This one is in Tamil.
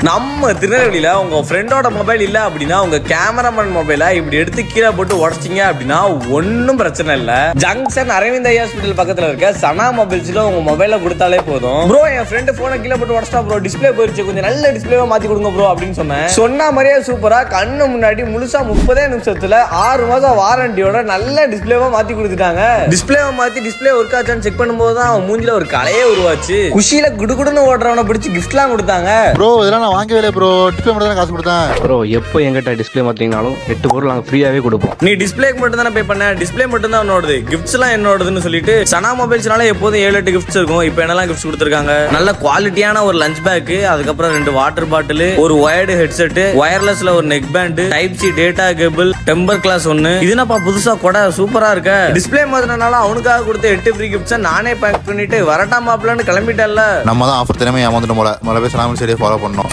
நம்ம திருநெல்வேலியில உங்க ஃப்ரெண்டோட மொபைல் இல்ல அப்படின்னா உங்க கேமராமேன் மொபைலை இப்படி எடுத்து கீழே போட்டு உடச்சிங்க அப்படின்னா ஒன்னும் பிரச்சனை இல்ல. ஜங்ஷன் அரவிந்த் ஐ ஹாஸ்பிட்டல் பக்கத்துல இருக்க சனா மொபைல்ஸ்ல உங்க மொபைலை கொடுத்தாலே போதும். ப்ரோ என் ஃப்ரெண்ட் போனை கீழே போட்டு உடச்சிட்டா ப்ரோ, டிஸ்பிளே போயிருச்சு, கொஞ்சம் நல்ல டிஸ்பிளேவா மாத்தி கொடுங்க ப்ரோ அப்படின்னு சொன்னேன். சொன்ன மாதிரியே சூப்பரா கண்ணு முன்னாடி முழுசா 30 நிமிஷத்துல 6 மாசம் வாரண்டியோட நல்ல டிஸ்பிளேவா மாத்தி கொடுத்துட்டாங்க. டிஸ்பிளேவா மாத்தி டிஸ்பிளே ஒர்க் ஆச்சான்னு செக் பண்ணும்போது தான் அவன் மூஞ்சில ஒரு கலையே உருவாச்சு. குஷியில குடுகுடுன்னு ஓடுறவனை பிடிச்சி கிஃப்ட்லாம் கொடுத்தாங்க. ப்ரோ இதெல்லாம் நான் வாங்கவே இல்லை ப்ரோ, டிஸ்பிளே மட்டும் தான் காசு கொடுத்தேன். ப்ரோ எப்போ எங்கிட்ட டிஸ்பிளே மாற்றிங்கனாலும் 8 பொருள் நாங்கள் ஃப்ரீயாகவே கொடுப்போம். நீ டிஸ்பிளேக்கு மட்டும் தானே பே பண்ண, டிஸ்பிளே மட்டும் தான் உன்னோடது, கிஃப்ட்ஸ் எல்லாம் என்னோடதுன்னு சொல்லிட்டு சனா மொபைல்ஸ்னால எப்போதும் 7-8 கிஃப்ட்ஸ் இருக்கும். இப்போ என்னெல்லாம் கிஃப்ட்ஸ் கொடுத்துருக்காங்க, நல்ல குவாலிட்டியான ஒரு லஞ்ச் பேக், அதுக்கப்புறம் 2 வாட்டர் பாட்டில், ஒரு வயர்டு ஹெட்செட், வயர்லெஸ்ல ஒரு neck band, type C data cable, temper glass 1. இதுனப்பா புதுசா கொடை சூப்பரா இருக்க. டிஸ்பிளே மாத்தினால அவனுக்காக கொடுத்த 8 ஃப்ரீ கிஃப்ட்ஸ் நானே பேக் பண்ணிட்டு வரட்டா மாப்பிளன்னு கிளம்பிட்டேன்ல. நம்ம தான் ஆஃபர் தினமே ஏமாந்துட்டு போல பேச நாம சரியா ஃபாலோ பண்ணோம்.